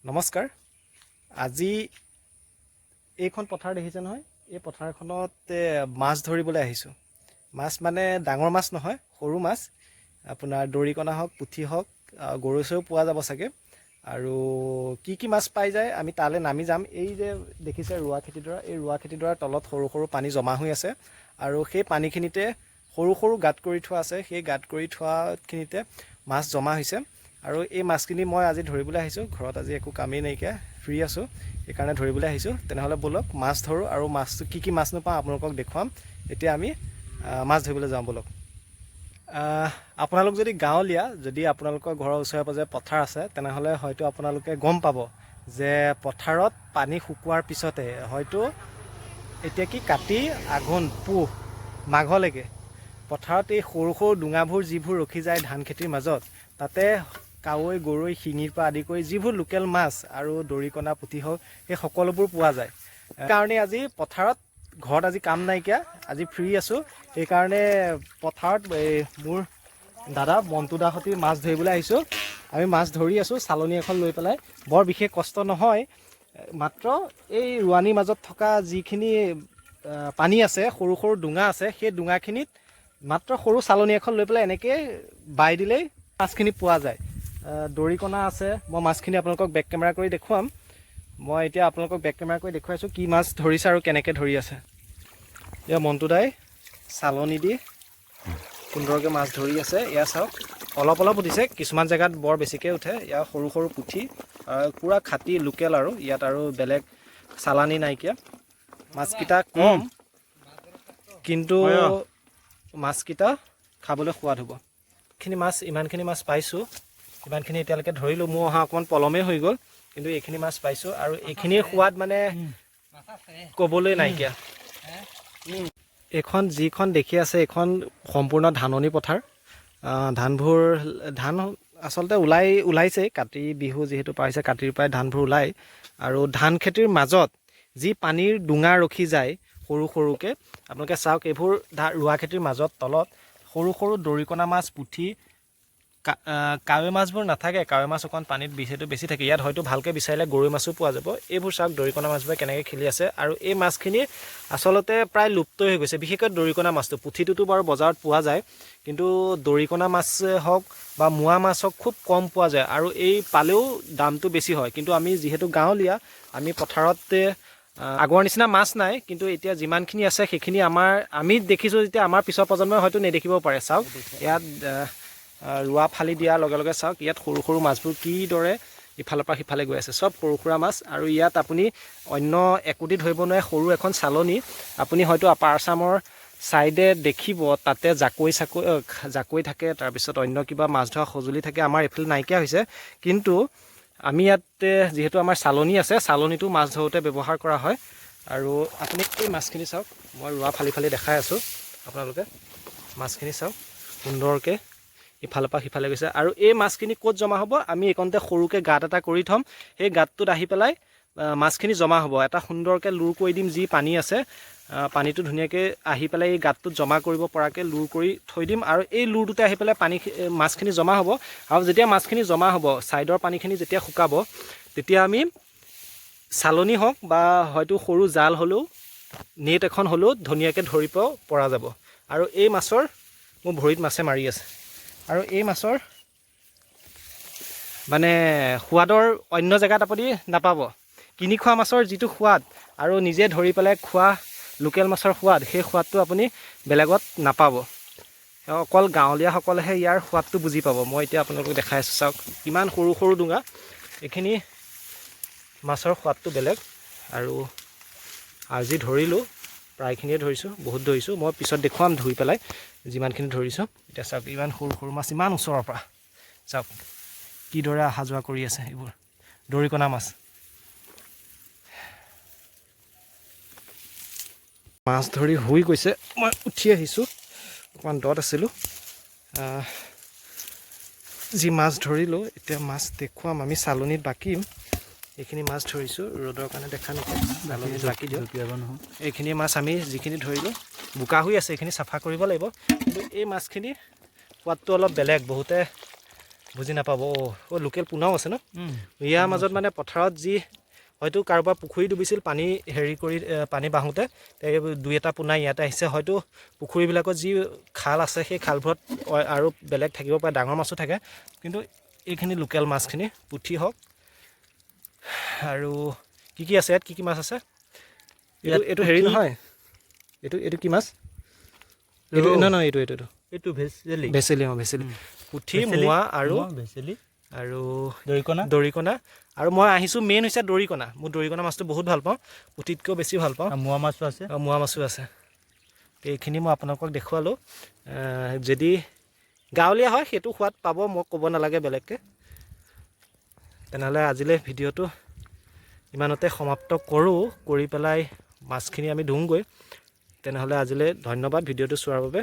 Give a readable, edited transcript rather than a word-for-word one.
নমস্কাৰ। আজি এইখন পথাৰ দেখিছে নহয়, এই পথাৰখনত মাছ ধৰিবলৈ আহিছোঁ। মাছ মানে ডাঙৰ মাছ নহয়, সৰু মাছ। আপোনাৰ দৰিকণা হওক, পুঠি হওক, গৰৈচেও পোৱা যাব চাগে। আৰু কি মাছ পাই যায় আমি তালৈ নামি যাম। এই যে দেখিছে ৰোৱা খেতিডৰা, এই ৰোৱা খেতিডৰাৰ তলত সৰু সৰু পানী জমা হৈ আছে। আৰু সেই পানীখিনিতে সৰু সৰু গাঁত কৰি থোৱা আছে। সেই গাঁত কৰি থোৱাখিনিতে মাছ জমা হৈছে। আৰু এই মাছখিনি মই আজি ধৰিবলৈ আহিছোঁ। ঘৰত আজি একো কামেই নাইকিয়া, ফ্ৰী আছোঁ, সেইকাৰণে ধৰিবলৈ আহিছোঁ। তেনেহ'লে ব'লক মাছ ধৰোঁ, আৰু মাছটো কি মাছ নাপাওঁ আপোনালোকক দেখুৱাম। এতিয়া আমি মাছ ধৰিবলৈ যাওঁ ব'লক। আপোনালোক যদি গাঁৱলীয়া, যদি আপোনালোকৰ ঘৰৰ ওচৰে পাঁজৰে পথাৰ আছে, তেনেহ'লে হয়তো আপোনালোকে গম পাব যে পথাৰত পানী শুকোৱাৰ পিছতে হয়তো এতিয়া কি কাতি, আঘোণ, পুহ, মাঘলৈকে পথাৰত এই সৰু সৰু ডোঙাবোৰ যিবোৰ ৰখি যায় ধান খেতিৰ মাজত, তাতে কাৱৈ, গৰৈ, শিঙিৰ পৰা আদি কৰি যিবোৰ লোকেল মাছ আৰু দৰিকণা, পুঠি হওক, সেই সকলোবোৰ পোৱা যায়। সেইকাৰণে আজি পথাৰত, ঘৰত আজি কাম নাইকিয়া, আজি ফ্ৰী আছোঁ। সেইকাৰণে পথাৰত মোৰ দাদা মণ্টু দাৰ সৈতে মাছ ধৰিবলৈ আহিছোঁ। আমি মাছ ধৰি আছোঁ চালনী এখন লৈ পেলাই। বৰ বিশেষ কষ্ট নহয়, মাত্ৰ এই ৰোৱানিৰ মাজত থকা যিখিনি পানী আছে, সৰু সৰু ডোঙা আছে, সেই ডোঙাখিনিত মাত্ৰ সৰু চালনী এখন লৈ পেলাই এনেকৈ বাই দিলেই মাছখিনি পোৱা যায়। দৰিকণা আছে, মই মাছখিনি আপোনালোকক বেক কেমেৰা কৰি দেখুৱাম। মই এতিয়া আপোনালোকক বেক কেমেৰা কৰি দেখুৱাইছোঁ কি মাছ ধৰিছে আৰু কেনেকৈ ধৰি আছে। এয়া মণ্টু দাই চালনী দি সুন্দৰকৈ মাছ ধৰি আছে। এয়া চাওক, অলপ অলপ উঠিছে, কিছুমান জেগাত বৰ বেছিকৈ উঠে। ইয়াৰ সৰু সৰু পুঠি, পূৰা খাটি লোকেল, আৰু ইয়াত আৰু বেলেগ চালানী নাইকিয়া। মাছকেইটা কম, কিন্তু মাছকেইটা খাবলৈ সোৱাদ হ'ব। ইমানখিনি মাছ পাইছোঁ, ইমানখিনি এতিয়ালৈকে ধৰিলোঁ। মোৰ অহা অকণমান পলমেই হৈ গ'ল, কিন্তু এইখিনি মাছ পাইছোঁ, আৰু এইখিনিৰ সোৱাদ মানে ক'বলৈ নাইকিয়া। এইখন যিখন দেখি আছে, এইখন সম্পূৰ্ণ ধাননি পথাৰ। ধান আচলতে ওলাইছেই, কাতি বিহু যিহেতু পাইছে, কাতিৰ পৰাই ধানবোৰ ওলায়। আৰু ধান খেতিৰ মাজত যি পানীৰ ডোঙা ৰখি যায় সৰু সৰুকৈ, আপোনালোকে চাওক, এইবোৰ ৰোৱা খেতিৰ মাজত তলত সৰু সৰু দৰিকণা মাছ, পুঠি, কাৱৈ মাছবোৰ নাথাকে। কাৱৈ মাছ অকণ পানীত যিহেতু বেছি থাকে, ইয়াত হয়তো ভালকৈ বিচাৰিলে গৰৈ মাছো পোৱা যাব। এইবোৰ চাওক, দৰিকণা মাছবোৰে কেনেকৈ খেলি আছে। আৰু এই মাছখিনি আচলতে প্ৰায় লুপ্তই হৈ গৈছে, বিশেষকৈ দৰিকণা মাছটো। পুঠিটোতো বাৰু বজাৰত পোৱা যায়, কিন্তু দৰিকণা মাছ হওক বা মোৱা মাছ হওক খুব কম পোৱা যায়, আৰু এই পালেও দামটো বেছি হয়। কিন্তু আমি যিহেতু গাঁৱলীয়া, আমি পথাৰত আগৰ নিচিনা মাছ নাই, কিন্তু এতিয়া যিমানখিনি আছে সেইখিনি আমি দেখিছোঁ, যেতিয়া আমাৰ পিছৰ প্ৰজন্মই হয়তো নেদেখিব পাৰে। চাওক, ইয়াত ৰোৱা ফালি দিয়াৰ লগে লগে চাওক, ইয়াত সৰু সৰু মাছবোৰ কিদৰে ইফালৰ পৰা সিফালে গৈ আছে, চব সৰু সুৰা মাছ। আৰু ইয়াত আপুনি অন্য একোটি ধৰিব নোৱাৰে, সৰু এখন চালনী। আপুনি হয়তো আপাৰ আছামৰ ছাইডে দেখিব, তাতে জাকৈ থাকে, তাৰপিছত অন্য কিবা মাছ ধৰা সঁজুলি থাকে। আমাৰ এইফালে নাইকিয়া হৈছে, কিন্তু আমি ইয়াতে যিহেতু আমাৰ চালনী আছে, চালনীটো মাছ ধৰোঁতে ব্যৱহাৰ কৰা হয়। আৰু আপুনি এই মাছখিনি চাওক, মই ৰোৱা ফালি ফালি দেখাই আছোঁ আপোনালোকে। মাছখিনি চাওক, সুন্দৰকৈ ইফালৰ পৰা সিফালে গৈছে। আৰু এই মাছখিনি ক'ত জমা হ'ব, আমি এইকণতে সৰুকৈ গাঁত এটা কৰি থ'ম। সেই গাঁতটোত আহি পেলাই মাছখিনি জমা হ'ব। এটা সুন্দৰকৈ লুৰ কৰি দিম, যি পানী আছে, পানীটো ধুনীয়াকৈ আহি পেলাই এই গাঁতটোত জমা কৰিব পৰাকৈ লুৰ কৰি থৈ দিম। আৰু এই লুৰটোতে আহি পেলাই মাছখিনি জমা হ'ব। আৰু যেতিয়া মাছখিনি জমা হ'ব, ছাইডৰ পানীখিনি যেতিয়া শুকাব, তেতিয়া আমি চালনী হওক বা হয়তো সৰু জাল হ'লেও, নেট এখন হ'লেও ধুনীয়াকৈ ধৰিব পৰা যাব। আৰু এই মাছৰ, মোৰ ভৰিত মাছে মাৰি আছে, আৰু এই মাছৰ মানে সোৱাদৰ অন্য জেগাত আপুনি নাপাব। কিনি খোৱা মাছৰ যিটো সোৱাদ আৰু নিজে ধৰি পেলাই খোৱা লোকেল মাছৰ সোৱাদ, সেই সোৱাদটো আপুনি বেলেগত নাপাব। অকল গাঁৱলীয়াসকলেহে ইয়াৰ সোৱাদটো বুজি পাব। মই এতিয়া আপোনালোকক দেখাই আছোঁ, চাওক, কিমান সৰু সৰু ডোঙা। এইখিনি মাছৰ সোৱাদটো বেলেগ। আৰু আজি ধৰিলোঁ, প্ৰায়খিনিয়ে ধৰিছোঁ, বহুত ধৰিছোঁ। মই পিছত দেখুৱাম ধুই পেলাই যিমানখিনি ধৰিছোঁ। এতিয়া চাওক, ইমান সৰু সৰু মাছ, ইমান ওচৰৰ পৰা চাওক কিদৰে অহা যোৱা কৰি আছে। এইবোৰ দৰিকণা মাছ। মাছ ধৰি হৈ গৈছে, মই উঠি আহিছোঁ, অকণমান দত আছিলোঁ। যি মাছ ধৰিলোঁ, এতিয়া মাছ দেখুৱাম। আমি চালনীত বাকিম। এইখিনি মাছ ধৰিছোঁ, ৰ'দৰ কাৰণে দেখা নাপায়, চালনীত বাকি দিওঁ। এইখিনি মাছ আমি যিখিনি ধৰিলোঁ, বোকা হৈ আছে, এইখিনি চাফা কৰিব লাগিব। কিন্তু এই মাছখিনি সোৱাদটো অলপ বেলেগ। বহুতে বুজি নাপাব অ' লোকেল পোনাও আছে ন ইয়াৰ মাজত মানে পথাৰত যি হয়তো কাৰোবাৰ পুখুৰী ডুবিছিল পানী হেৰি কৰি পানী বাঢ়োঁতে দুই এটা পোনা ইয়াতে আহিছে হয়তো পুখুৰীবিলাকত যি খাল আছে সেই খালবোৰত আৰু বেলেগ থাকিব পাৰে ডাঙৰ মাছো থাকে কিন্তু এইখিনি লোকেল মাছখিনি পুঠি হওক আৰু কি আছে ইয়াত কি মাছ আছে এইটো হেৰি নহয় এইটো কি মাছ এইটো নহয় এইটো ভেচেলি ভেচেলি পুঠি মোৱা আৰু ভেচেলি আৰু দৰিকণা আৰু মই আহিছোঁ মেইন হৈছে দৰিকণা মোৰ দৰিকণা মাছটো বহুত ভাল পাওঁ পুঠিতকৈও বেছি ভাল পাওঁ মোৱা মাছো আছে মোৱা মাছো আছে এইখিনি মই আপোনালোকক দেখুৱালোঁ যদি গাঁৱলীয়া হয় সেইটো সোৱাদ পাব মই ক'ব নালাগে বেলেগকৈ তেনেহ'লে আজিলৈ ভিডিঅ'টো ইমানতে সমাপ্ত কৰোঁ কৰি পেলাই মাছখিনি আমি ধুওঁগৈ তেনেহ'লে আজিলৈ ধন্যবাদ ভিডিঅ'টো চোৱাৰ বাবে